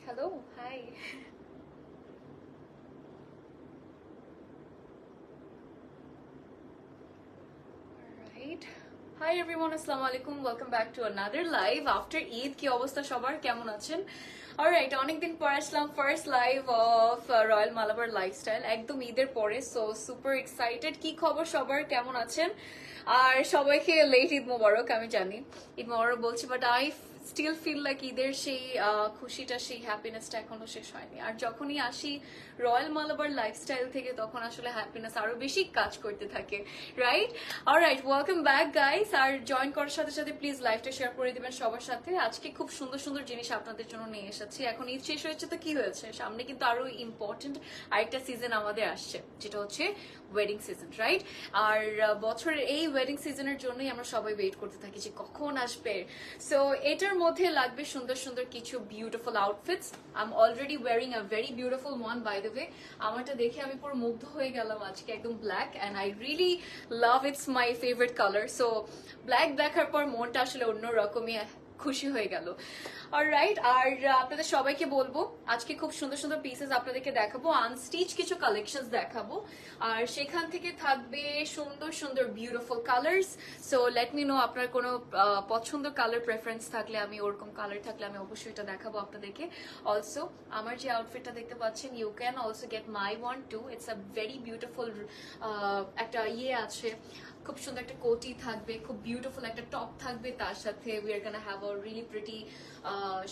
Hello, hi. Alright. Hi everyone, assalamu alaikum. Welcome back to another live after Eid. কি অবস্থা সবার, কেমন আছেন? অলরাইট, অনেকদিন পর আসলাম first live of royal Malabar lifestyle, একদম ঈদের পরে। So super excited. কি খবর সবার, কেমন আছেন? আর সবাইকে লেট ঈদ মোবারক। আমি জানি ঈদ মোবারক বলছি, but I still feel like ঈদের সেই খুশিটা, সেই হ্যাপিনেসটা এখনো শেষ হয়নি। আর যখনই আসি রয়্যাল মালাবার লাইফস্টাইল থেকে, তখন আসলে হ্যাপিনেস আরো বেশি কাজ করতে থাকে, right? Alright, welcome back guys. আর জয়েন করার সাথে সাথে প্লিজ লাইভটা শেয়ার করে দিবেন সবার সাথে। আজকে খুব সুন্দর সুন্দর জিনিস আপনাদের জন্য নিয়ে এসেছি। এখন ঈদ শেষ হয়েছে তো কি হয়েছে, সামনে কিন্তু আরো ইম্পর্টেন্ট আরেকটা সিজন আমাদের আসছে, যেটা হচ্ছে ওয়েডিং সিজন, রাইট? আর বছরের এই ওয়েডিং সিজনের জন্যই আমরা সবাই ওয়েট করতে থাকি যে কখন আসবে। সো এটার মধ্যে লাগবে সুন্দর সুন্দর কিছু beautiful outfits. I am already wearing a very beautiful one, by the way. আমারটা দেখে আমি পুরো মুগ্ধ হয়ে গেলাম আজকে, একদম black, and I really love, it's my favourite colour. So black দেখার পর মনটা আসলে অন্যরকমই খুশি হয়ে গেল। অলরাইট, আর আপনাদের সবাইকে বলবো আজকে খুব সুন্দর সুন্দর পিসেস আপনাদেরকে দেখাবো, আনস্টিচ কিছু কালেকশন দেখাবো, আর সেখান থেকে থাকবে সুন্দর সুন্দর beautiful colours. So late me no আপনার কোনো পছন্দ কালার প্রেফারেন্স থাকলে, আমি ওরকম কালার থাকলে আমি অবশ্যই এটা দেখাবো আপনাদেরকে। অলসো আমার যে আউটফিটটা দেখতে পাচ্ছেন, you can also get my one too. It's a very beautiful, একটা আছে, খুব সুন্দর একটা কোটি থাকবে, খুব বিউটিফুল একটা টপ থাকবে, তার সাথে we are gonna have a really pretty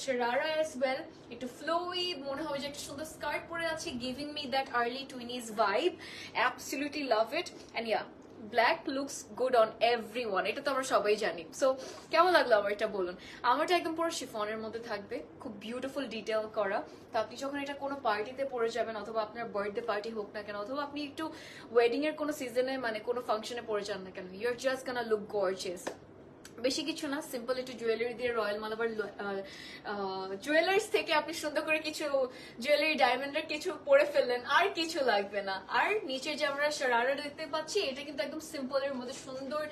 sharara as well. একটু ফ্লোই মনে হবে যে একটা সুন্দর স্কার্ট পরে আছে, giving me that early twenties vibe. Absolutely love it. And yeah, black looks good on everyone, এটা তো আমরা সবাই জানি। সো কেমন লাগলো আমার এটা বলুন। আমারটা একদম পুরো শিফনের মধ্যে থাকবে, খুব বিউটিফুল ডিটেল করা। তো আপনি যখন এটা কোনো পার্টিতে পরে যাবেন, অথবা আপনার বার্থডে পার্টি হোক না কেন, অথবা আপনি একটু ওয়েডিং এর কোনো সিজনে, মানে কোনো ফাংশনে পরে যান না কেন, you are just gonna look gorgeous. বেশি কিছু না, সিম্পল একটু জুয়েলারি দিয়ে রয়্যাল মালাবার জুয়েলার্স থেকে আপনি সুন্দর করে কিছু জুয়েলারি ডায়মন্ডের কিছু পরে ফেললেন, আর কিছু লাগবে না। আর নিচে যে আমরা শারারা দেখতে পাচ্ছি, এটা কিন্তু একদম সিম্পলের মধ্যে সুন্দর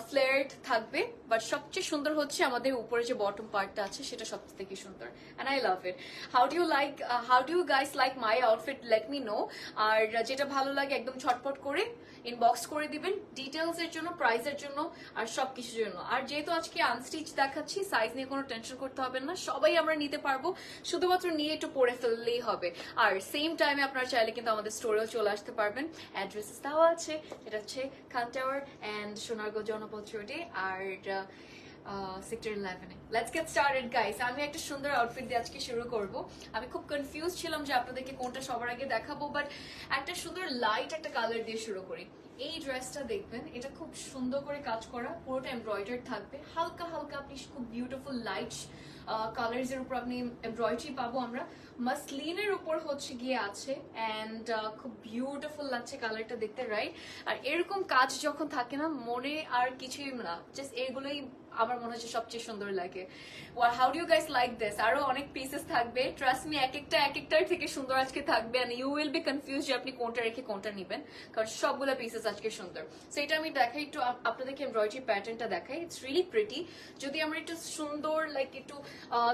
ফ্লেয়ার্ড থাকবে, বাট সবচেয়ে সুন্দর হচ্ছে আমাদের উপরে যে বটম পার্টটা আছে, সেটা সবচেয়ে থেকে সুন্দর, and I love it. How do you guys like my outfit, let me know. আর যেটা ভালো লাগে একদম ছটপট করে ইনবক্স করে দিবেন, ডিটেলস এর জন্য, প্রাইসের জন্য, আর সবকিছুর জন্য। আর যেহেতু আজকে আনস্টিচ দেখাচ্ছি, সাইজ নিয়ে কোনো টেনশন করতে হবে না, সবাই আমরা নিতে পারবো, শুধুমাত্র নিয়ে একটু পরে ফেললেই হবে। আর সেম টাইমে আপনারা চাইলে কিন্তু আমাদের স্টোরেও চলে আসতে পারবেন। অ্যাড্রেসেস দেওয়া আছে, এটা হচ্ছে খান টাওয়ার অ্যান্ড সোনারগাঁও জনপথ রোডে, আর সেক্টর 11-এ। Let's get started guys. আমি একটা সুন্দর আউটফিট দিয়ে আজকে শুরু করব। আমি খুব কনফিউজ ছিলাম যে আপনাদেরকে কোনটা সবার আগে দেখাবো, বাট একটা সুন্দর লাইট একটা কালার দিয়ে শুরু করি। এই ড্রেসটা দেখবেন, এটা খুব সুন্দর করে কাজ করা, পুরোটা এমব্রয়ডারি থাকবে, হালকা হালকা আপনি খুব বিউটিফুল লাইট কালার্স এর উপর আপনি এমব্রয়ডারি পাবো আমরা। মাসলিনের উপর হচ্ছে গিয়ে আছে, অ্যান্ড খুব বিউটিফুল লাগছে কালারটা দেখতে, রাইট? আর এরকম কাজ যখন থাকে না, মনে আর কিছুই না, জাস্ট এগুলোই আমার মনে হচ্ছে সবচেয়ে সুন্দর লাগে। How do you guys like this? আরো অনেক পিসেস থাকবে, ট্রাস্ট মি, এক একটার থেকে সুন্দর আজকে থাকবে, and you will be confuse যে আপনি কোনটা রেখে কোনটা নিবেন, কারণ সবগুলো পিসেস আজকে সুন্দর। সো এটা আমি দেখাই একটু আপনাদেরকে, এমব্রয়ডারি প্যাটার্নটা দেখাই, ইটস রিয়েলি প্রিটি। যদি আমরা একটু সুন্দর লাইক একটু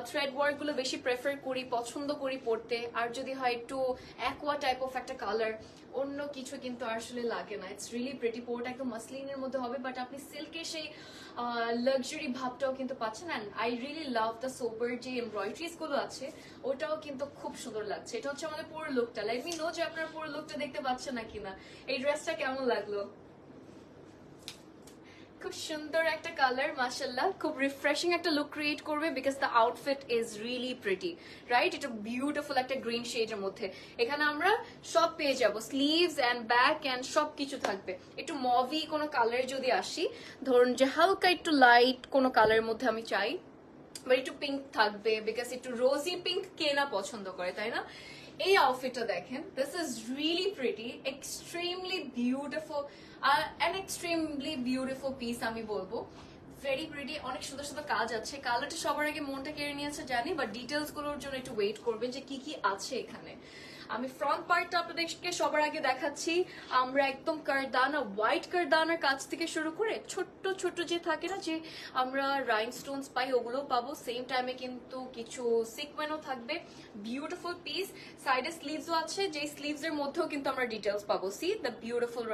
থ্রেড ওয়ার্ক গুলো বেশি প্রেফার করি, পছন্দ করি পড়তে, আর যদি হয় একটু অ্যাকোয়া টাইপ অফ একটা কালার, অন্য কিছু কিন্তু আসলে লাগে না। ইটস রিয়েলি প্রিটি, পুরোটা একদম মাসলিনের মধ্যে হবে, বাট আপনি সিল্কের সেই লাক্সারি ভাবটাও কিন্তু পাচ্ছেন। And I really love the sober যে এমব্রয়ডারিজ গুলো আছে, ওটাও কিন্তু খুব সুন্দর লাগছে। এটা হচ্ছে আমাদের পুরো লুকটা। লেট মি নো যে আপনারা পুরো লুকটা দেখতে পাচ্ছেন নাকি না। এই ড্রেসটা কেমন লাগলো? খুব সুন্দর একটা কালার, মাশাআল্লাহ, খুব রিফ্রেশিং একটা লুক ক্রিয়েট করবে, because the outfit is really pretty, right? এটা বিউটিফুল একটা গ্রিন শেডের মধ্যে। এখানে আমরা সব পেয়ে যাবো, স্লিভস এন্ড ব্যাক এন্ড সব কিছু থাকবে। একটু মভি কোনো কালার যদি আসি, ধরুন যে হালকা একটু লাইট কোনো কালারের মধ্যে আমি চাই, বা একটু পিঙ্ক থাকবে, বিকজ একটু রোজি পিঙ্ক কে না পছন্দ করে, তাই না? এই আউটফিটটা দেখেন, this is really pretty, extremely beautiful, an extremely beautiful piece আমি বলবো। ভেরি প্রিটি, অনেক সুন্দর সুন্দর কাজ আছে। কালারটা সবার আগে মনটা কেড়ে নিয়েছে জানি, বাট ডিটেলস গুলোর জন্য একটু ওয়েট করবেন যে কি কি আছে এখানে। আমি ফ্রন্ট পার্টটা আপনাদেরকে সবার আগে দেখাচ্ছি। আমরা একদম কারদানা, হোয়াইট কারদানার কাজ থেকে শুরু করে ছোট্ট ছোট্ট যে থাকে না, যে আমরা রাইনস্টোনস পাই, ওগুলো পাবো। সেম টাইমে কিন্তু কিছু সিকোয়েনও থাকবে। Beautiful piece. সাইডে স্লিভসও আছে, যে স্লিভস এর মধ্যেও কিন্তু আমরা ডিটেলস পাবো। See the beautiful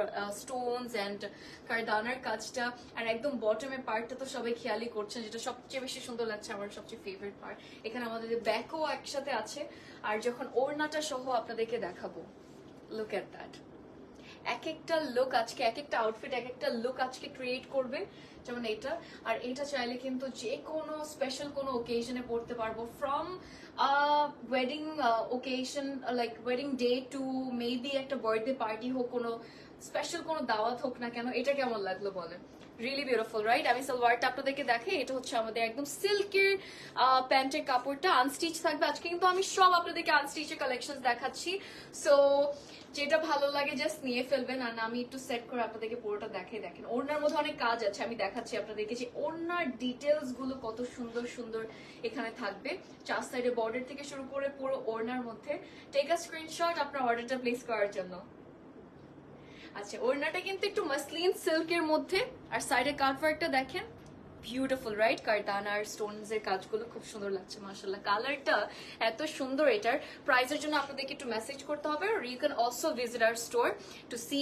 stones and কারদানার কাজটা। আর একদম বটমের পার্টটা তো সবাই খেয়ালই করছেন, যেটা সবচেয়ে বেশি সুন্দর লাগছে, আমার সবচেয়ে ফেভারিট পার্ট। এখানে আমাদের ব্যাকও একসাথে আছে। আর যখন ওড়নাটা সহ আপনাদেরকে দেখাবো, লুক এট দ্যাট। এক একটা লুক আজকে, এক একটা আউটফিট এক একটা লুক আজকে ক্রিয়েট করবে। যেমন এটা, আর এটা চাইলে কিন্তু যে কোনো স্পেশাল কোনো ওকেশনে পড়তে পারবো। From wedding occasion, like wedding day to maybe একটা বার্থডে পার্টি হোক, কোনো স্পেশাল কোনো দাওয়াত হোক না কেন, এটা কেমন লাগলো বলেন? Really beautiful, right? আমি সালোয়ারটা আপনাদেরকে দেখাই। এটা হচ্ছে আমাদের একদম সিল্কের প্যান্টের কাপড়টা, আনস্টিচ থাকবে। আজকে কিন্তু আমি সব আপনাদেরকে আনস্টিচের কালেকশন দেখাচ্ছি। সো যেটা ভালো লাগে জাস্ট নিয়ে ফেলবেন। আর আমি একটু সেট করে আপনাদেরকে পুরোটা দেখাই। দেখেন ওড়নার মধ্যে অনেক কাজ আছে, আমি দেখাচ্ছি আপনাদেরকে যে ওড়নার ডিটেলস গুলো কত সুন্দর সুন্দর এখানে থাকবে। চার সাইডে বর্ডার থেকে শুরু করে পুরো ওড়নার মধ্যে। টেক আ স্ক্রিনশট আপনার অর্ডারটা প্লেস করার জন্য। আচ্ছা, ওড়নাটা কিন্তু একটু মাসলিন সিল্কের মধ্যে, আর সাইডে কাটওয়ার্কটা দেখেন, বিউটিফুল, রাইট? কারদানা আর স্টোনস এর কাজগুলো খুব সুন্দর লাগছে মাশাআল্লাহ। কালারটা এত সুন্দর। এটার প্রাইসের জন্য আপনাদেরকে একটু মেসেজ করতে হবে। আর you can also visit our store to see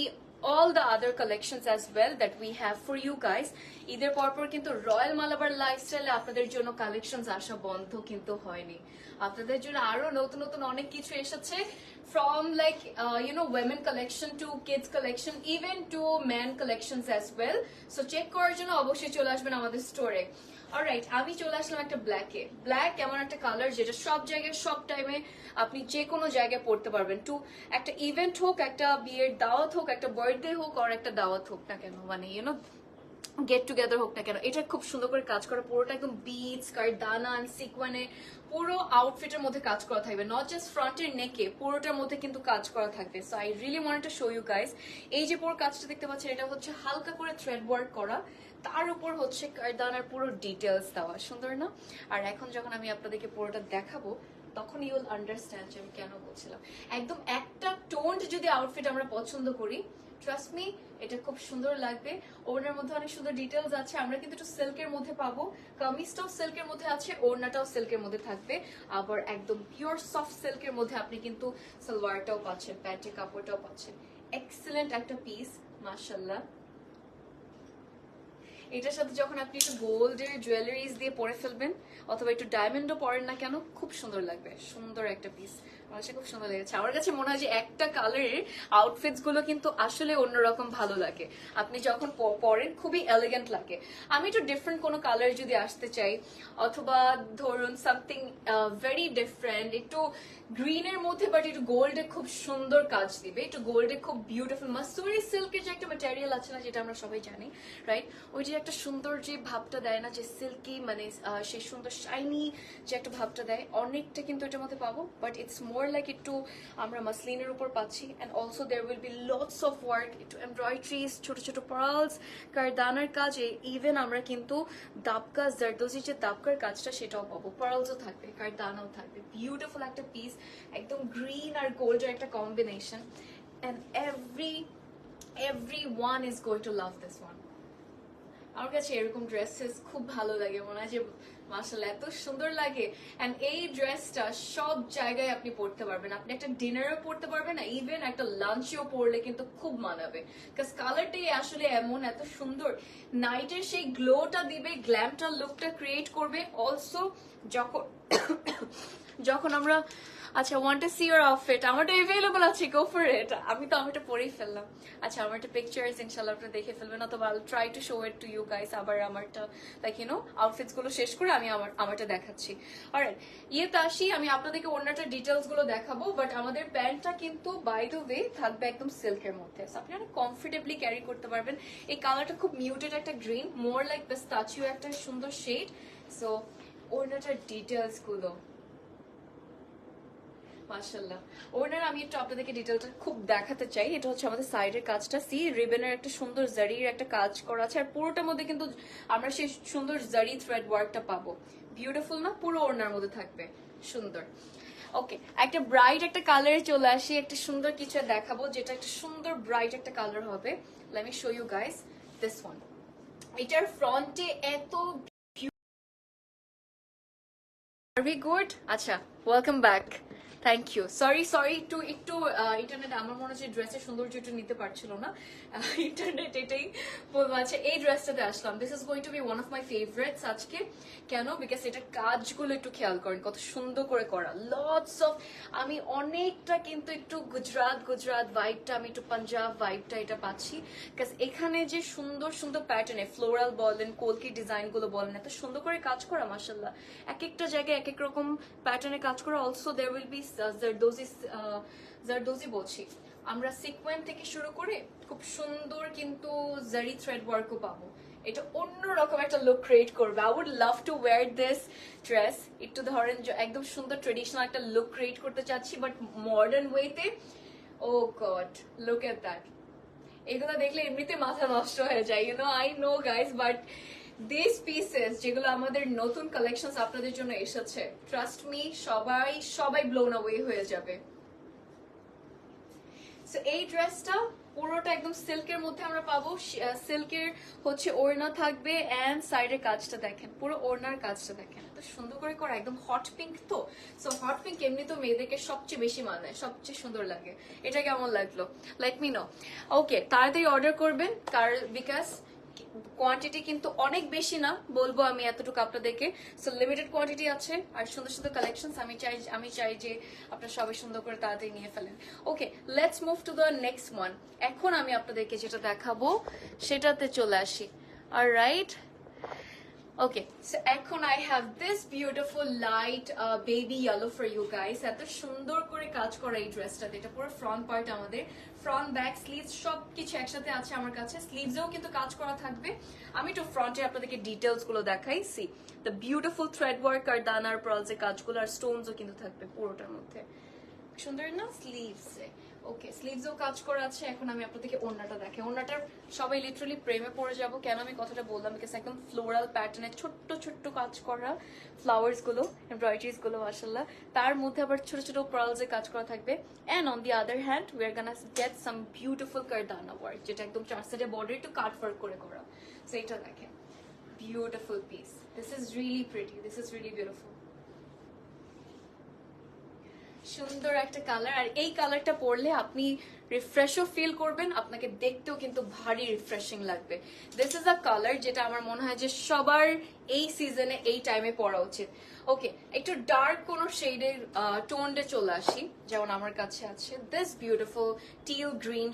all the other collections as well that we have for you guys. ঈদের পরপর কিন্তু রয়্যাল মালাবার লাইফস্টাইলে আপনাদের জন্য কালেকশনস আসা বন্ধ কিন্তু হয়নি। আপনাদের জন্য আরো নতুন নতুন অনেক কিছু এসেছে। From like women collection to kids collection, even to men collections as well. So check করার জন্য অবশ্যই চলে আসবেন আমাদের স্টোরে। অলরাইট, আমি চলে আসলাম একটা ব্ল্যাকে। ব্ল্যাক এমন একটা কালার যেটা সব জায়গায় সব টাইমে আপনি যে কোনো জায়গায় পড়তে পারবেন। টু একটা ইভেন্ট হোক, একটা বিয়ের দাওয়াত হোক, একটা বার্থডে হোক, আর একটা দাওয়াত হোক না কেন, মানে গেট টুগেদার হোক না কেন, এটা খুব সুন্দর করে কাজ করা। পুরোটা একদম বিটস, কারদানা এন্ড সিকোয়েনে পুরো আউটফিটের মধ্যে কাজ করা থাকবে। নট জাস্ট ফ্রন্টের নেকে, পুরোটার মধ্যে কিন্তু কাজ করা থাকবে। So I really want to show you guys. এই যে পুরো কাজটা দেখতে পাচ্ছেন, এটা হচ্ছে হালকা করে থ্রেড ওয়ার্ক করা, তার উপর হচ্ছে কারদানার পুরো ডিটেলস দেওয়া। সুন্দর না? আর এখন যখন আমি আপনাদেরকে পুরোটা দেখাবো, তখন ইউ উইল আন্ডারস্ট্যান্ড যে আমি কেন বলছিলাম। একদম একটা টোন্ড যদি আউটফিট আমরা পছন্দ করি, ট্রাস্ট মি, এটা খুব সুন্দর লাগবে। ওড়নার মধ্যে অনেক সুন্দর ডিটেলস আছে। আমরা কিন্তু একটু সিল্কের মধ্যে পাবো। কামিজটাও সিল্কের মধ্যে আছে, ওড়নাটাও সিল্কের মধ্যে থাকবে। আবার একদম পিওর সফট সিল্কের মধ্যে আপনি কিন্তু সালোয়ারটাও পাচ্ছেন, প্যান্টের কাপড়টাও পাচ্ছেন। এক্সেলেন্ট একটা পিস মাশাআল্লাহ। এটার সাথে যখন আপনি একটু গোল্ডের জুয়েলারিজ দিয়ে পরে ফেলবেন, অথবা একটু ডায়মন্ডও পরেন না কেন, খুব সুন্দর লাগবে। সুন্দর একটা পিস, আমার কাছে খুব সুন্দর লেগেছে। আমার কাছে মনে হয় যে একটা কালারের আউটফিটস গুলো কিন্তু আসলে অন্যরকম ভালো লাগে। আপনি যখন পরেন খুবই এলিগেন্ট লাগে। আমি একটু ডিফারেন্ট কোনো কালার যদি আসতে চাই, অথবা ধরুন সামথিং ভেরি ডিফারেন্ট, একটু গ্রিনের মধ্যে বাট একটু গোল্ডে খুব সুন্দর কাজ দিবে, একটু গোল্ডে খুব বিউটিফুল মাসুরি সিল্কের যে একটা ম্যাটেরিয়াল আছে না, যেটা আমরা সবাই জানি, রাইট? ওই যে একটা সুন্দর যে ভাবটা দেয় না, যে সিল্কি, মানে সেই সুন্দর শাইনি যে একটা ভাবটা দেয়, অনেকটা কিন্তু এটার মধ্যে পাবো। বাট ইটস মোর লাইক একটু আমরা মাসলিনের উপর পাচ্ছি। And also there will be lots of work, একটু এমব্রয়ডারিজ, ছোট ছোট পার্লস, কারদানার কাজ। ইভেন আমরা কিন্তু দাবকা জারদোজি যে দাবকার কাজটা, সেটাও পাবো। পার্লসও থাকবে, কারদানাও থাকবে। বিউটিফুল একটা পিস, একদম গ্রিন আর গোল্ডের একটা combination. And everyone is going to love this one. আমার কাছে এরকম ড্রেসেস খুব ভালো লাগে, মনে হয় যে মাশাআল্লাহ এত সুন্দর লাগে। এন্ড এই ড্রেসটা সব জায়গায় আপনি পরতে পারবেন। আপনি একটা ডিনারও পরতে পারবেন, না ইভেন একটা লাঞ্চেও পরলে কিন্তু খুব মানাবে। কারণ কালারটাই আসলে এমন এত সুন্দর, নাইটের সেই গ্লোটা দিবে, গ্ল্যামটা লুকটা ক্রিয়েট করবে। অলসো যখন যখন আমরা, আচ্ছা, want to C your outfit, আমারটা अवेलेबल আছে, গো ফর ইট। আমি তো আমারটা পরেই ফেললাম। আচ্ছা, আমারটা পিকচার্স ইনশাআল্লাহ আপনারা দেখে ফেলবেন, অথবা I will try to show it to you guys. আবার আমারটা লাইক আউটফিটস গুলো শেষ করে আমি আমারটা দেখাচ্ছি। অলরাইট, ইয়েতে আসি, আমি আপনাদেরকে অন্যটা ডিটেলস গুলো দেখাবো। বাট আমাদের প্যান্টটা কিন্তু বাই দ্য ওয়ে থাকবে একদম সিল্কের মধ্যে। আপনি অনেক কমফোর্টেবলি ক্যারি করতে পারবেন। এই কালারটা খুব মিউটেড একটা গ্রিন, মোর লাইক পিস্তাচিও একটা সুন্দর শেড। সো অন্যটার ডিটেলস গুলো মাশাআল্লাহ। ওনার আমি একটু আপনাদেরকে ডিটেলটা খুব দেখাতে চাই। এটা হচ্ছে আমাদের সাইডের কাজটা, সি রিবনের একটা সুন্দর জারির একটা কাজ করা আছে। আর পুরোটার মধ্যে কিন্তু আমরা সেই সুন্দর জারি থ্রেড ওয়ার্কটা পাবো। বিউটিফুল না? পুরো ওড়নার মধ্যে থাকবে, সুন্দর। ওকে, একটা ব্রাইট একটা কালারে চলে আসি, একটা সুন্দর কিছু দেখাবো যেটা একটা সুন্দর ব্রাইট একটা কালার হবে। Let me show you guys this one. এটার ফ্রন্টে এত ভেরি গুড। আচ্ছা, welcome back, thank you. Sorry sorry, একটু ইন্টারনেট আমার মনে হচ্ছে ড্রেসের সৌন্দর্য একটু নিতে পারছিল না, ইন্টারনেট এটাই বলবো। আচ্ছা, এই ড্রেসটাতে আসলাম, this is going to be one of my favourites আজকে। কেন? বিকজ এটা কাজগুলো একটু খেয়াল করেন কত সুন্দর করে করা, লটস অফ, আমি অনেকটা কিন্তু একটু গুজরাট ভাইবটা, আমি একটু পাঞ্জাব ভাইবটা এটা পাচ্ছি। বিকজ এখানে যে সুন্দর সুন্দর প্যাটার্নে ফ্লোরাল বলেন, কলকি ডিজাইন গুলো বলেন, এত সুন্দর করে কাজ করা মাশাআল্লাহ। এক একটা জায়গায় এক এক রকম প্যাটার্নে কাজ করা। Also there will be zardozi বলছি আমরা, সিকোয়েন্ট থেকে শুরু করে খুব সুন্দর কিন্তু জারি থ্রেড ওয়ার্কও পাবো। এটা অন্যরকম একটা লুক ক্রিয়েট করবে। I would love to wear this dress. একটু ধরেন একদম সুন্দর ট্রেডিশনাল একটা লুক ক্রিয়েট করতে চাচ্ছি, বাট মডার্ন ওয়েতে। Oh god, look at that. এগুলো দেখলে এমনিতে মাথা নষ্ট হয়ে যায়, you know, I know guys, but this pieces যেগুলো আমাদের নতুন কালেকশন আপনাদের জন্য এসেছে, ট্রাস্ট মি, সবাই ব্লোন অ্যাওয়ে হয়ে যাবে। সো এই ড্রেসটা পুরোটা একদম সিল্কের মধ্যে আমরা পাবো। সিল্কের হচ্ছে ওড়না থাকবে, এন্ড সাইডের কাজটা দেখেন, পুরো ওড়নার কাজটা দেখেন, এত সুন্দর করে করা, একদম হট পিঙ্ক। তো সো হট পিঙ্ক এমনি তো মেয়েদেরকে সবচেয়ে বেশি মানায়, সবচেয়ে সুন্দর লাগে। এটা কেমন লাগলো লেট মি নো। ওকে, তাড়াতাড়ি অর্ডার করবেন, বিকজ কোয়ান্টিটি কিন্তু অনেক বেশি না, বলবো আমি এতটুকু আপনাদেরকে। সো লিমিটেড কোয়ান্টিটি আছে, আর সুন্দর সুন্দর কালেকশন আমি চাই যে আপনারা সবাই সুন্দর করে তাড়াতাড়ি নিয়ে ফেলেন। Okay, let's move to the next one. এখন আমি আপনাদেরকে যেটা দেখাবো সেটাতে চলে আসি। অলরাইট, ওকে, সো এখন I have this beautiful light baby yellow for you guys. এত সুন্দর করে কাজ করা এই ড্রেসটাতে, এটা পুরো ফ্রন্ট পার্ট, আমাদের ফ্রন্ট ব্যাক স্লিভস সবকিছু একসাথে আছে আমার কাছে। স্লিভসেও কিন্তু কাজ করা থাকবে। আমি একটু ফ্রন্টে আপনাদেরকে ডিটেলস গুলো দেখাই। See the beautiful thread work আর দানার পার্লসের কাজগুলো, আর স্টোনসও কিন্তু থাকবে পুরোটার মধ্যে। সুন্দর না স্লিভসে? ওকে, স্লিভসেও কাজ করা আছে। এখন আমি আপনাদেরকে ওড়নাটা দেখাই। ওড়নাটার সবাই লিটারালি প্রেমে পড়ে যাব। কেন আমি কথাটা বললাম? বিকজ একদম ফ্লোরাল প্যাটার্নে ছোট্ট ছোট্ট কাজ করা, ফ্লাওয়ার্স গুলো, এমব্রয়ডারিজ গুলো মাশাআল্লাহ, তার মধ্যে আবার ছোট ছোট পার্লসে কাজ করা থাকবে। And on the other hand we are gonna get some beautiful kardana work, যেটা একদম চার সাইডে বর্ডার একটু কাট ওয়ার্ক করে করা। সো এটা দেখেন, beautiful piece. This is really pretty, this is really beautiful. সুন্দর একটা কালার, আর এই কালারটা পরলে আপনি রিফ্রেশও ফিল করবেন, আপনাকে দেখতেও কিন্তু ভারী রিফ্রেশিং লাগবে। দিস ইজ আ কালার যেটা আমার মনে হয় যে সবার এই সিজনে এই টাইমে পরা উচিত। ওকে, একটু ডার্ক কোনো শেডের টোনডে চলে আসি, যেমন আমার কাছে আছে this beautiful till green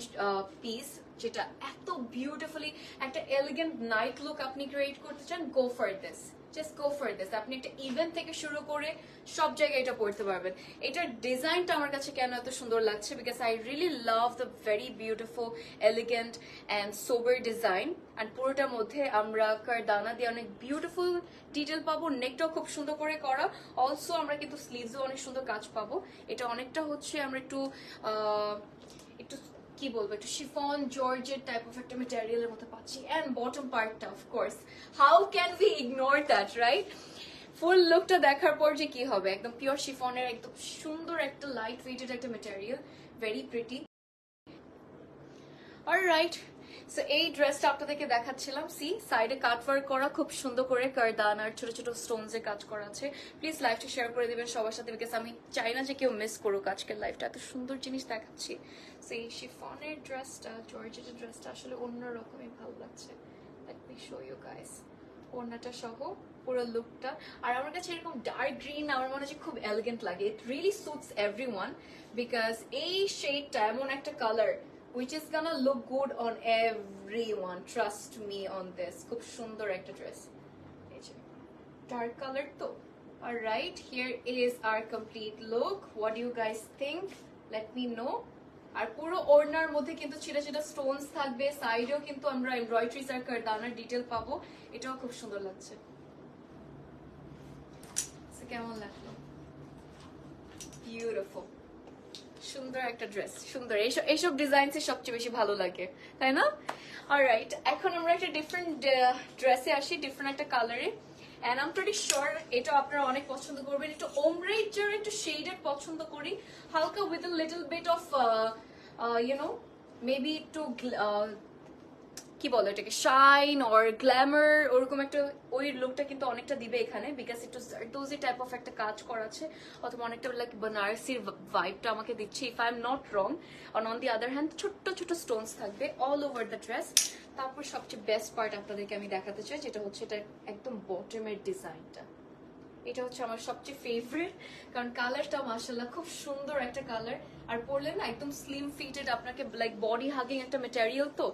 piece, যেটা এত বিউটিফুলি একটা এলিগেন্ট নাইট লুক আপনি ক্রিয়েট করতে চান, go for this, just go for this. আপনি একটা ইভেন্ট থেকে শুরু করে সব জায়গায় এটা পড়তে পারবেন। এটার ডিজাইনটা আমার কাছে কেন এত সুন্দর লাগছে? Because I really love the very beautiful elegant and sober design. And পুরোটার মধ্যে আমরা কারদানা দিয়ে অনেক বিউটিফুল ডিটেল পাবো। নেকটাও খুব সুন্দর করে করা। অলসো আমরা কিন্তু স্লিভসও অনেক সুন্দর কাজ পাবো। এটা অনেকটা হচ্ছে আমরা একটু কি বলবো, একটু শিফন জর্জেট টাইপ অফ একটা ম্যাটেরিয়ালের মতো পাচ্ছি। এন্ড বটম পার্টটা of course, how can we ignore that, right? Full লুকটা দেখার পর যে কি হবে, একদম পিওর শিফনের একদম সুন্দর একটা লাইট ওয়েটেড একটা material, very pretty. Alright, so এই ড্রেসটা আপনাদেরকে দেখাচ্ছিলাম। সি সাইডে কাটওয়ার্ক করা, খুব সুন্দর করে কারদান আর ছোট ছোট স্টোনস এর কাজ করা আছে। প্লিজ লাইভটা শেয়ার করে দিবেন সবার সাথে, বিকজ আমি চাই না যে কেউ মিস করুক আজকের লাইভটা। এত সুন্দর জিনিস দেখাচ্ছি। সো এই শিফনের ড্রেসটা, জর্জেটের ড্রেসটা আসলে অন্যরকমই ভালো লাগছে। Let me show you guys ওড়নাটা সহ পুরো লুকটা। আর আমার কাছে এরকম ডার্ক গ্রিন আমার মনে হয় খুব এলিগেন্ট লাগে। It really suits everyone, because এই শেডটা এমন একটা colour which is gonna look good on everyone, trust me on this. খুব সুন্দর একটা ড্রেস, এই যে ডার্ক কালার তো। Alright, here is our complete look. What do you guys think? Let me know. আর পুরো ওড়নার মধ্যে কিন্তু ছিটা ছিটা স্টোনস থাকবে, সাইডেও কিন্তু আমরা এমব্রয়ডারিজ আর কারদানার ডিটেল পাবো। এটাও খুব সুন্দর লাগছে। কেমন লাগলো? বিউটিফুল, সুন্দর একটা ড্রেস, সুন্দর। এইসব ডিজাইনস সবচেয়ে বেশি ভালো লাগে, তাই না? অলরাইট, এখন আমরা একটা ডিফারেন্ট ড্রেসে আসি, ডিফারেন্ট একটা কালারে। and I'm pretty sure এটা আপনারা অনেক পছন্দ করবেন। একটু ombre যারা একটু shaded পছন্দ করি, হালকা with a little bit of you know maybe একটু কি বলে এটাকে শাইন অর গ্ল্যামার, ওরকম একটা ওই লুকটা কিন্তু অনেকটা দিবে এখানে, বিকজ একটু জারদোজি টাইপ অফ একটা কাজ করা আছে, অথবা অনেকটা লাইক বেনারসির ভাইবটা আমাকে দিচ্ছে, if I am not wrong. On the other hand ছোট্ট ছোট স্টোনস থাকবে অল ওভার দ্য ড্রেস। তারপর সবচেয়ে বেস্ট পার্ট আপনাদেরকে আমি দেখাতে চাই, যেটা হচ্ছে এটা একদম বটমের ডিজাইনটা। এটা হচ্ছে আমার সবচেয়ে ফেভারিট, কারণ কালারটা মাশাআল্লাহ খুব সুন্দর একটা কালার, আর পরলে না একদম স্লিম ফিটেড, আপনাকে লাইক বডি হাগিং একটা ম্যাটেরিয়াল তো।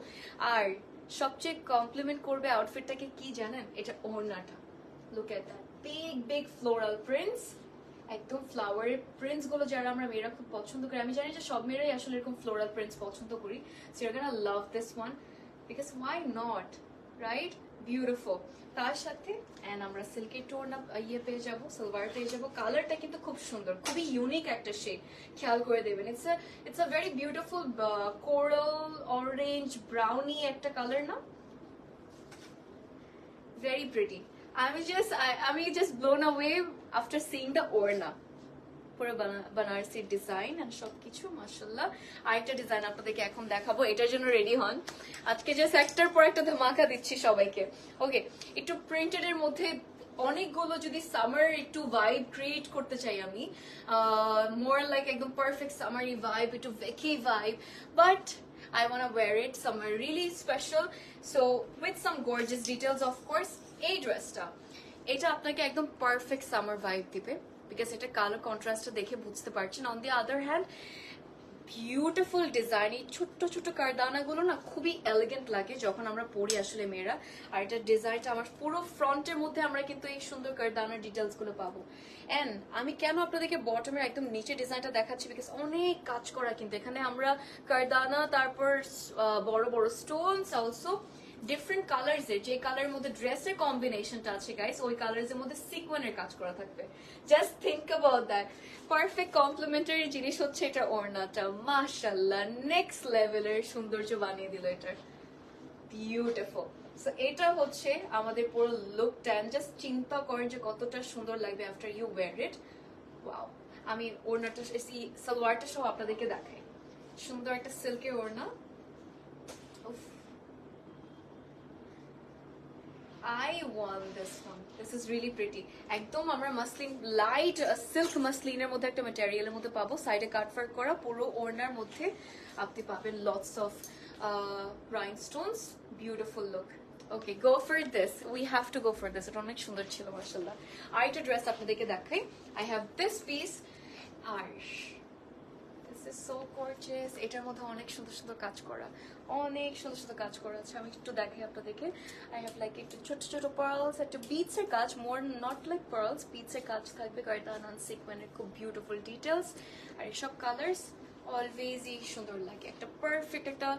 আর সবচেয়ে কমপ্লিমেন্ট করবে আউটফিটটাকে কি জানেন, এটা ওড়নাটা। Look at that big big floral prints, একদম ফ্লাওয়ারের প্রিন্টস গুলো যারা আমরা মেয়েরা খুব পছন্দ করি, আমি জানি যে সব মেয়েরাই আসলে এরকম ফ্লোরাল প্রিন্টস পছন্দ করি, so you are gonna love this one, because why not, right? Beautiful. তার সাথে এন্ড আমরা সিল্কের টোনা ইয়ে পেয়ে যাব, সালোয়ার পেয়ে যাব। কালারটা কিন্তু খুব সুন্দর, খুবই ইউনিক একটা শেড, খেয়াল করে দেবেন। It's a very beautiful coral orange brownie একটা কালার না, ভেরি প্রিটি। আমি just blown away after seeing the ওড়না, পুরো বানারসি ডিজাইন এন্ড সবকিছু মাশাআল্লাহ। আরেকটা ডিজাইন আপনাদেরকে এখন দেখাবো, এটার জন্য রেডি হন। আজকে যে সেক্টর পর একটা ধামাকা দিচ্ছি সবাইকে। ওকে, একটু প্রিন্টেড এর মধ্যে অনেকগুলো যদি সামার একটু ভাইব ক্রিয়েট করতে চাই আমি, মোর লাইক একদম পারফেক্ট সামারি ভাইব, একটু vacay vibe, but I want to wear it somewhere really special, so with some gorgeous details of course. এই ড্রেসটা, এটা আপনাকে একদম পারফেক্ট সামার ভাইব দিবে, বিকজ এটা কালার কন্ট্রাস্টটা দেখে বুঝতে পারছেন। On the other hand beautiful design, এই ছোট্ট ছোট্ট কারদানা গুলো না খুবই এলিগেন্ট লাগে যখন আমরা পরি আসলে মেয়েরা। আর এটা ডিজাইনটা আমার পুরো ফ্রন্টের মধ্যে আমরা কিন্তু এই সুন্দর কারদানার ডিটেলস গুলো পাবো। এন্ড আমি কেন আপনাদেরকে বটমের একদম নিচে ডিজাইনটা দেখাচ্ছি, বিকজ অনেক কাজ করা কিন্তু এখানে আমরা কারদানা, তারপর বড় বড় স্টোনস, অলসো ডিফারেন্ট কালার্স এর, যে কালারের মধ্যে ড্রেসের কম্বিনেশনটা আছে গাইস, ওই কালার্স এর মধ্যে সিকোয়েন্সের কাজ করা থাকবে। Just think about that. Perfect complementary জিনিস হচ্ছে এটা ওড়নাটা, মাশাআল্লাহ নেক্সট লেভেলের সৌন্দর্য বানিয়ে দিল এটা, বিউটিফুল। সো এটা হচ্ছে আমাদের পুরো লুকটা, জাস্ট চিন্তা করেন যে কতটা সুন্দর লাগবে after you wear it. Wow. আমি ওড়নাটা সালোয়ারটা সহ আপনাদেরকে দেখাই, সুন্দর একটা সিল্কের ওড়না। I want this one. This is really pretty. একদম আমরা মাসলিন, লাইট সিল্ক মাসলিনের মধ্যে একটা ম্যাটেরিয়ালের মধ্যে পাবো, সাইডে কাটওয়ার্ক করা, পুরো ওড়নার মধ্যে আপনি পাবেন lots of rhinestones, beautiful look. Okay, go for this, we have to go for this. এটা অনেক সুন্দর ছিল মাশাআল্লাহ। আর একটা ড্রেস আপনাদেরকে দেখাই, আই হ্যাভ দিস পিস, আর দিস ইজ সো গর্জিয়াস। এটার মধ্যে অনেক সুন্দর সুন্দর কাজ করা, অনেক সুন্দর সুন্দর কাজ করা আছে। আমি একটু দেখাই আপনাদেরকে। আই হ্যাভ লাইক একটু ছোট ছোট পার্লস, একটা বিটস এর কাজ, মোর নট লাইক পার্লস, বিটস এর কাজ থাকবে, কারদানা সিকোয়েন্সের খুব বিউটিফুল ডিটেলস। আর এসব কালার্স অলওয়েজই সুন্দর লাগে, একটা পারফেক্ট একটা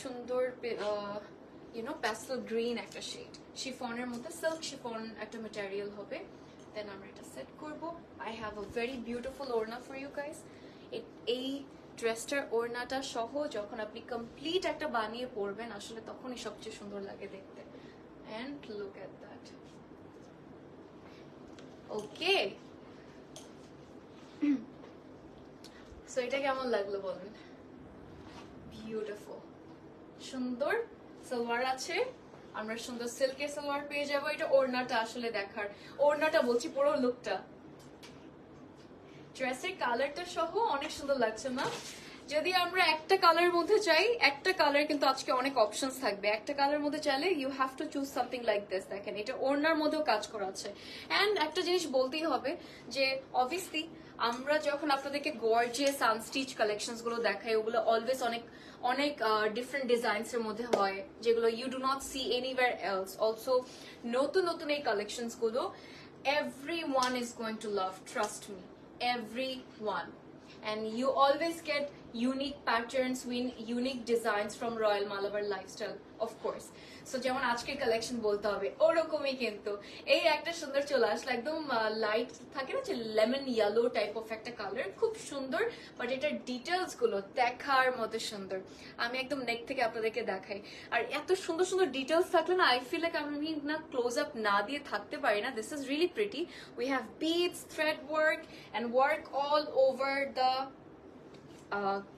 সুন্দর ইউনো প্যাস্টেল গ্রিন একটা শেড, শিফনের মধ্যে সিল্ক শিফন একটা ম্যাটেরিয়াল হবে। দেন আমরা এটা সেট করবো। I have a very beautiful ওড়না ফর ইউ গাইস। এই ড্রেসটার ওড়নাটা সহ যখন আপনি কমপ্লিট একটা বানিয়ে পরবেন, আসলে তখনই সবচেয়ে সুন্দর লাগে দেখতে। And look at that. Okay, so এটা কেমন লাগলো বলেন? বিউটিফুল, সুন্দর সালোয়ার আছে, আমরা সুন্দর সিল্কের সালোয়ার পেয়ে যাবো। এটা ওড়নাটা আসলে দেখার, ওড়নাটা বলছি পুরো লুকটা, ড্রেসের কালারটা সহ অনেক সুন্দর লাগছে না? যদি আমরা একটা কালারের মধ্যে চাই, একটা কালার কিন্তু আজকে অনেক অপশনস থাকবে। একটা কালারের মধ্যে চাইলে you have to choose something like this. দেখেন এটা ওড়নার মধ্যেও কাজ করা আছে। এন্ড একটা জিনিস বলতেই হবে যে অবভিয়াসলি আমরা যখন আপনাদেরকে গর্জিয়াস আনস্টিচ কালেকশনস গুলো দেখাই, ওগুলো অলওয়েজ অনেক অনেক ডিফারেন্ট ডিজাইনস এর মধ্যে হয়, যেগুলো you do not see anywhere else. Also নতুন নতুন এই কালেকশনস গুলো everyone is going to love, trust me, everyone. And you always get unique patterns, unique designs from Royal Malabar Lifestyle. Of course. So যেমন আজকের কালেকশন বলতে হবে ওরকমই, কিন্তু এই একটা সুন্দর চলে আসলো, একদম লাইট থাকে না যে লেমন ইয়েলো টাইপ অফ একটা কালার, খুব সুন্দর। বাট এটার ডিটেলস গুলো দেখার মতো সুন্দর। আমি একদম নেক থেকে আপনাদেরকে দেখাই। আর এত সুন্দর সুন্দর ডিটেলস থাকলে না, আই ফিল লাইক আমি না ক্লোজ আপ না দিয়ে থাকতে পারি না। This is really pretty. We have beads, thread work and work all over the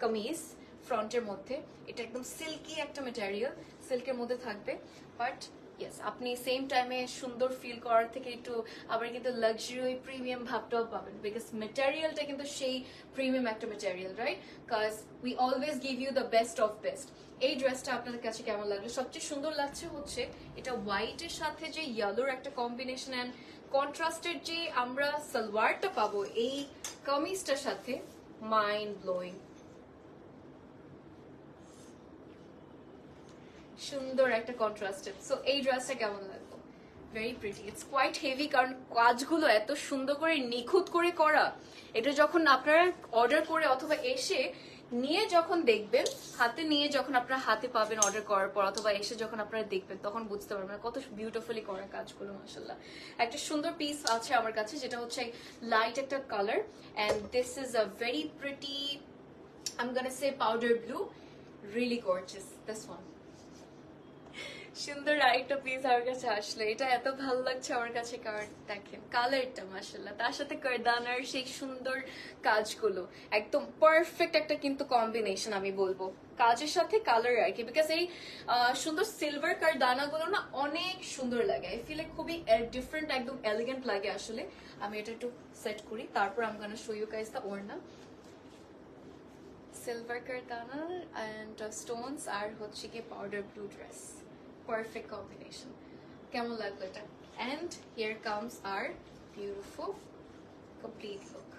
kameez ফ্রন্টের মধ্যে। এটা একদম সিল্কি একটা ম্যাটেরিয়াল, সিল্কের মধ্যে থাকবে। বাট ইয়েস, আপনি সেম টাইমে সুন্দর ফিল করার থেকে একটু আবার কিন্তু লাক্সারি প্রিমিয়াম ভাবটাও পাবেন, বিকজ ম্যাটেরিয়ালটা কিন্তু সেই প্রিমিয়াম একটা material, right? Cause we always give you the best of best. এই ড্রেসটা আপনাদের কাছে কেমন লাগলো? সবচেয়ে সুন্দর লাগছে হচ্ছে এটা হোয়াইটের সাথে যে ইয়েলোর একটা কম্বিনেশন অ্যান্ড কন্ট্রাস্টের যে আমরা সালোয়ারটা পাবো এই কামিজটার সাথে, মাইন্ড ব্লোয়িং। সুন্দর একটা কন্ট্রাস্টেড। সো এই ড্রেসটা কেমন লাগলো? Very pretty, it's quite heavy, কারণ কাজগুলো এত সুন্দর করে নিখুঁত করে করা। এটা যখন আপনারা অর্ডার করে অথবা এসে নিয়ে যখন দেখবেন, হাতে নিয়ে যখন আপনারা হাতে পাবেন অর্ডার করার পর, অথবা এসে যখন আপনারা দেখবেন, তখন বুঝতে পারবেন কত বিউটিফুলি করা কাজগুলো। মাশাআল্লাহ, একটা সুন্দর পিস আছে আমার কাছে, যেটা হচ্ছে লাইট একটা colour, and this is a very pretty, I am gonna say powder blue, really gorgeous this one. সুন্দর আরেকটা পিস আমার কাছে আসলে, এটা এত ভালো লাগছে আমার কাছে, কারণ দেখেন কালারটা মাশাআল্লাহ, তার সাথে কারদানার সেই সুন্দর কাজগুলো একদম পারফেক্ট একটা কিন্তু কম্বিনেশন আমি বলবো, কাজের সাথে কালার আর কি। বিকজ এই সুন্দর সিলভার কারদানা গুলো না অনেক সুন্দর লাগে, আই ফিল খুবই ডিফারেন্ট, একদম এলিগেন্ট লাগে আসলে। আমি এটা একটু সেট করি, তারপর আমি gonna show you guys the orna. Silver কারদানা এন্ড স্টোনস আর হচ্ছে কি powder blue dress, perfect combination. কেমন লাগলো এটা? And here comes our beautiful complete look.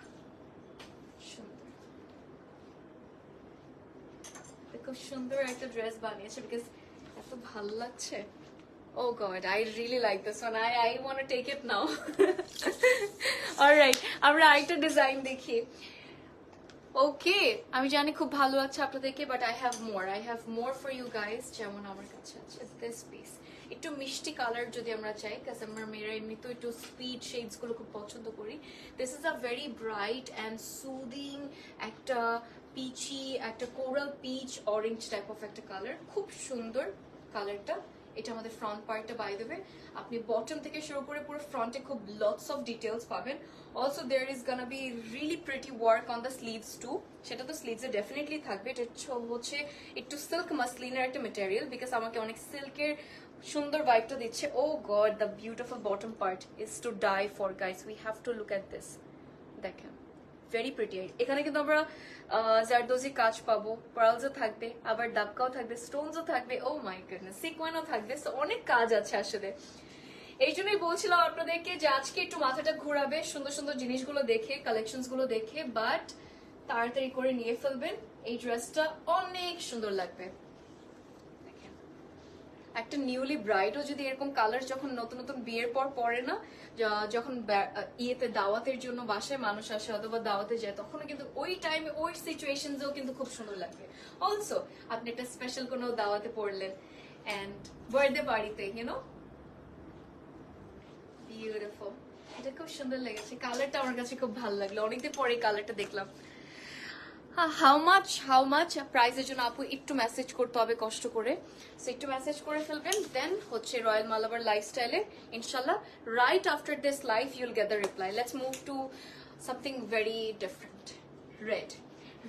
সুন্দর, দেখো সুন্দর একটা ড্রেস বানিয়েছে, বিকজ এত ভালো লাগছে। Oh God, I really like this one. I want to take it now. Alright, আমরা আরেকটা ডিজাইন দেখি। ওকে, আমি জানি খুব ভালো লাগছে আপনাদেরকে, but I have more for you guys. যেমন আমার কাছে আছে দিস পিস, একটু মিষ্টি কালার যদি আমরা চাই, কাজ আমরা মেয়েরা এমনি তো একটু স্পিড শেডস গুলো খুব পছন্দ করি। This is a very bright and soothing একটা পিচি, একটা coral peach orange type of একটা কালার, খুব সুন্দর কালারটা। এটা আমাদের ফ্রন্ট পার্টটা, বাই দ্য ওয়ে আপনি বটম থেকে শুরু করে পুরো ফ্রন্টে খুব লটস অফ ডিটেলস পাবেন। Also there is gonna be really pretty work on the sleeves too, সেটা তো স্লিভসে ডেফিনেটলি থাকবে। এটা হচ্ছে একটু সিল্ক মাসলিনের একটা মেটেরিয়াল, বিকজ আমাকে অনেক সিল্কের সুন্দর ভাইবটা দিচ্ছে। Oh god, the beautiful bottom part is to die for guys, we have to look at this. দেখেন ভেরি প্রিটি। এখানে কিন্তু আমরা জারদোজি কাজ পাবো, পার্লসও থাকবে, আবার দাবকাও থাকবে, স্টোনসও থাকবে, ও মাই গডনেস, সিকোয়েনও থাকবে। সো অনেক কাজ আছে আসলে। এই জন্যই বলছিলাম আপনাদেরকে যে আজকে একটু মাথাটা ঘোরাবে সুন্দর সুন্দর জিনিসগুলো দেখে, কালেকশনস গুলো দেখে, বাট তাড়াতাড়ি করে নিয়ে ফেলবেন। এই ড্রেসটা অনেক সুন্দর লাগবে। একটা নিউলি ব্রাইডও যদি এরকম কালার যখন নতুন নতুন বিয়ের পর পরে না, যখন ইয়েতে দাওয়াতের জন্য বাসায় মানুষ আসে অথবা দাওয়াতে যায়, তখনও কিন্তু ওই টাইমে ওই সিচুয়েশনসেও কিন্তু খুব সুন্দর লাগবে। অলসো আপনি একটা স্পেশাল কোনো দাওয়াতে পড়লেন এন্ড বার্থডে পার্টিতে, ইউনো, বিউটিফুল। এটা খুব সুন্দর লেগেছে, কালারটা আমার কাছে খুব ভালো লাগলো, অনেকদিন পরে কালারটা দেখলাম। হাউ মাচ প্রাইসের জন্য আপু একটু মেসেজ করতে হবে কষ্ট করে, সো একটু মেসেজ করে ফেলবেন। দেন হচ্ছে রয়্যাল মালাবার লাইফস্টাইলে ইনশাল্লাহ right after this life Yule get the reply. Let's move to something very different.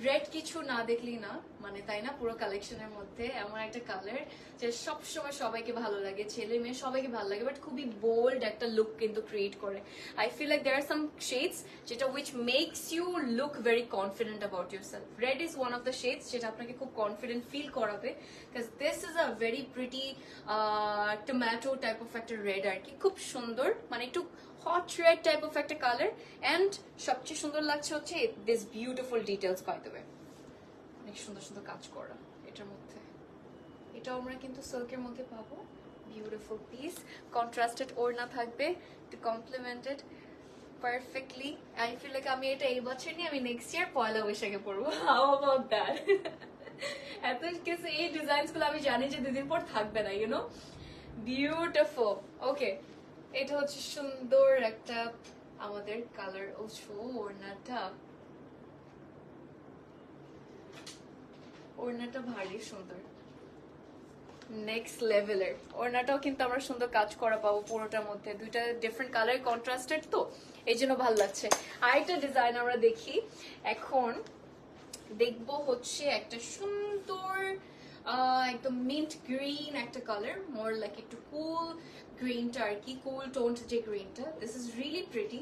Red কিছু না দেখলেই না, মানে তাই না, পুরো কালেকশনের মধ্যে এমন একটা কালার যে সবসময় সবাইকে ভালো লাগে, ছেলে মেয়ে সবাইকে ভালো লাগে, বাট খুবই বোল্ড একটা লুক কিন্তু ক্রিয়েট করে। I feel like there are some shades যেটা which makes you look very confident about yourself. Red is one of the shades যেটা আপনাকে খুব কনফিডেন্ট ফিল করাবে, because this is a very pretty tomato type of একটা red আর কি, খুব সুন্দর, মানে একটু হট রেড টাইপ অফ একটা কালার। এন্ড সবচেয়ে সুন্দর লাগছে হচ্ছে this beautiful details, by the way অনেক সুন্দর সুন্দর কাজ করা এটার মধ্যে। এটাও আমরা কিন্তু সিল্কের মধ্যে পাবো, বিউটিফুল পিস, কন্ট্রাস্টেড ওড়না থাকবে to complemented perfectly. I feel like আমি এটা এই বছর নিয়ে আমি নেক্সট ইয়ার পয়লা বৈশাখে পড়বো। How about that? এত কিছু এই ডিজাইনস গুলো আমি জানি যে দুদিন পর থাকবে না, ইউ নো। বিউটিফুল। ওকে, এটা হচ্ছে সুন্দর একটা আমাদের কালার। ও ওড়নাটা, ওড়নাটা ভারী সুন্দর, নেক্সট লেভেলের। ওড়নাটাও কিন্তু আমরা সুন্দর কাজ করা পাবো পুরোটার মধ্যে, দুইটা ডিফারেন্ট কালার কন্ট্রাস্টেড, তো এই জন্য ভালো লাগছে। আরেকটা ডিজাইন আমরা দেখি এখন, দেখবো হচ্ছে একটা সুন্দর একদম মিন্ট গ্রিন একটা কালার, মোর লাইক একটু কুল গ্রিনটা আর কি, কুল টোন্ড যে গ্রিনটা। This is really pretty.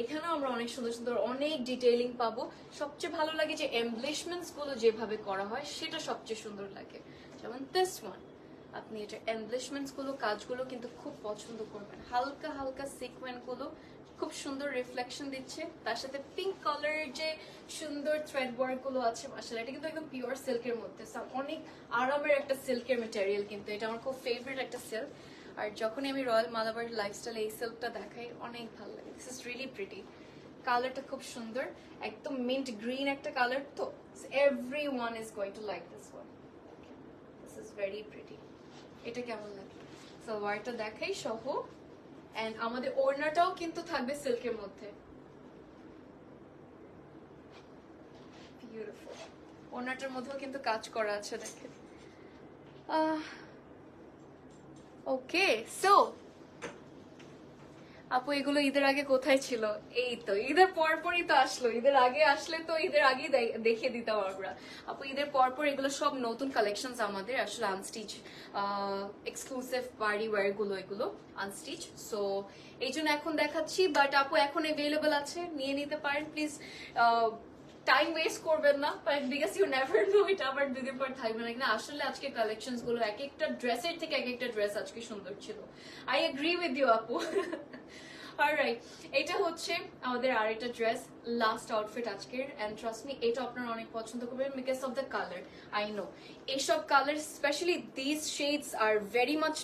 এখানেও আমরা অনেক সুন্দর সুন্দর অনেক ডিটেইলিং পাবো। সবচেয়ে ভালো লাগে যে এমব্লিশমেন্টস গুলো যেভাবে করা হয় সেটা সবচেয়ে সুন্দর লাগে। যেমন দিস ওয়ান, আপনি এটা এমব্লিশমেন্টস গুলো কাজগুলো কিন্তু খুব পছন্দ করবেন। হালকা হালকা সিকোয়েন্ট গুলো খুব সুন্দর রিফ্লেকশন দিচ্ছে, তার সাথে পিঙ্ক কালারের যে সুন্দর থ্রেড ওয়ার্ক গুলো আছে, মাশাআল্লাহ এটা কিন্তু একদম পিওর সিল্কের মধ্যে, অনেক আরামের একটা সিল্কের ম্যাটেরিয়াল, কিন্তু এটা আমার খুব ফেভারিট একটা সিল্ক। আর যখনই আমি রয়্যাল মালাবার লাইফস্টাইলে এই সিল্কটা দেখাই অনেক ভালো লাগে। This is really pretty. কালারটা খুব সুন্দর, একদম মিন্ট গ্রিন একটা কালার, তো everyone is going to like this one. This is very pretty. এটা কেমন লাগে? সালোয়ারটা দেখাই সহ, এন্ড আমাদের ওড়নাটাও কিন্তু থাকবে সিল্কের মধ্যে। বিউটিফুল। ওড়নাটার মধ্যেও কিন্তু কাজ করা আছে, দেখেন। ওকে, সো আপু এগুলো ঈদের আগে কোথায় ছিল? এই তো ঈদের পরপরই তো আসলো। ঈদের আগে আসলে তো ঈদের আগেই দেখিয়ে দিতাম আমরা। আপু ঈদের পরপর এগুলো সব নতুন কালেকশনস আমাদের, আসলে আনস্টিচ এক্সক্লুসিভ পার্টি ওয়্যার গুলো, এগুলো আনস্টিচ, সো এই জন্য এখন দেখাচ্ছি। বাট আপু এখন অ্যাভেলেবল আছে, নিয়ে নিতে পারেন প্লিজ। টাইম ওয়েস্ট করবেন না, বিকজ ইউ নেভার নো এটা আবার দুদিন পর থাকবে না কিনা। আসলে আজকে কালেকশনস গুলো এক একটা ড্রেসের থেকে এক একটা ড্রেস আজকে সুন্দর ছিল। আই এগ্রি উইথ ইউ আপু। অলরাইট, এটা হচ্ছে আমাদের আরেকটা ড্রেস, লাস্ট আউটফিট আজকের, এন্ড ট্রাস্ট মি এটা আপনারা অনেক পছন্দ করবেন because of the colour. I know এইসব colour, specially this shades are very much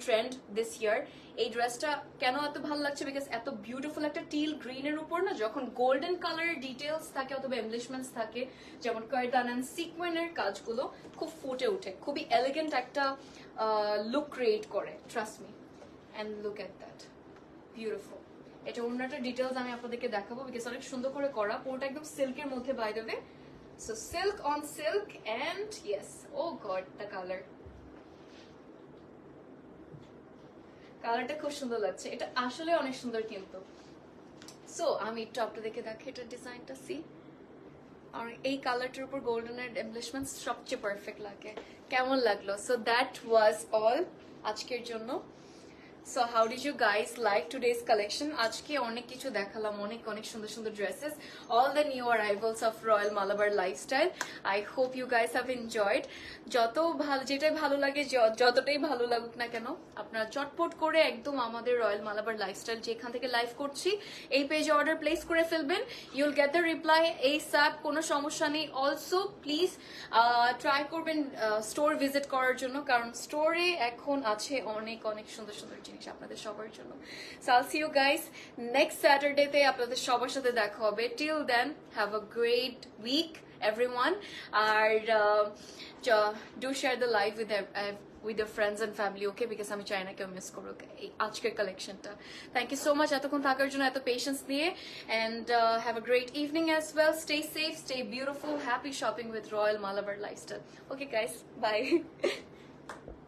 trend this year. এই ড্রেসটা কেন এত ভালো লাগছে, বিকজ এত বিউটিফুল একটা টিল গ্রিনের উপর না যখন গোল্ডেন কালারের ডিটেলস থাকে অথবা এমব্লিশমেন্টস থাকে, যেমন কার্দান এন্ড সিকোয়েনের কাজগুলো খুব ফুটে ওঠে, খুবই এলিগেন্ট একটা লুক ক্রিয়েট করে, trust me. And look at that, beautiful. এটা অন্যটা ডিটেলস আমি আপনাদেরকে দেখাবো বিকজ অনেক সুন্দর করে করা, পুরোটা একদম সিল্কের মধ্যে by the way. So silk on silk, and yes, oh god the colour, কালারটা খুব সুন্দর লাগছে। এটা আসলে অনেক সুন্দর কিন্তু। সো আমি একটু আপনাদেরকে দেখি এটা ডিজাইনটা, সি। আর এই কালারটার উপর গোল্ডেনের এমব্লিশমেন্ট সবচেয়ে পারফেক্ট লাগে। কেমন লাগলো? সো দ্যাট ওয়াজ অল আজকের জন্য। So how did you guys like today's collection? আজকে অনেক কিছু দেখালাম, অনেক অনেক সুন্দর সুন্দর dresses, all the new arrivals of Royal Malabar Lifestyle. I hope you guys have enjoyed. যত ভালো, যেটাই ভালো লাগে, যতটাই ভালো লাগুক না কেন, আপনারা চটপট করে একদম আমাদের রয়্যাল মালাবার লাইফস্টাইল যেখান থেকে লাইভ করছি এই পেজে অর্ডার প্লেস করে ফেলবেন। ইউল গেট দ্য রিপ্লাই ASAP, কোনো সমস্যা নেই। অলসো প্লিজ ট্রাই করবেন স্টোর ভিজিট করার জন্য, কারণ স্টোরে এখন আছে অনেক অনেক সুন্দর সুন্দর জিনিস আপনাদের সবার জন্য। So I'll see you guys next স্যাটারডেতে, আপনাদের সবার সাথে দেখা হবে। Till then have a great week everyone, আর do share the live with your friends and family, okay, because আমি চাই না কেউ মিস করুক এই আজকের কালেকশনটা। থ্যাংক ইউ সো মাচ এতক্ষণ থাকার জন্য, এত পেশেন্স নিয়ে, and have a great evening as well. Stay safe, stay beautiful, happy shopping with Royal Malabar Lifestyle. Okay guys, bye.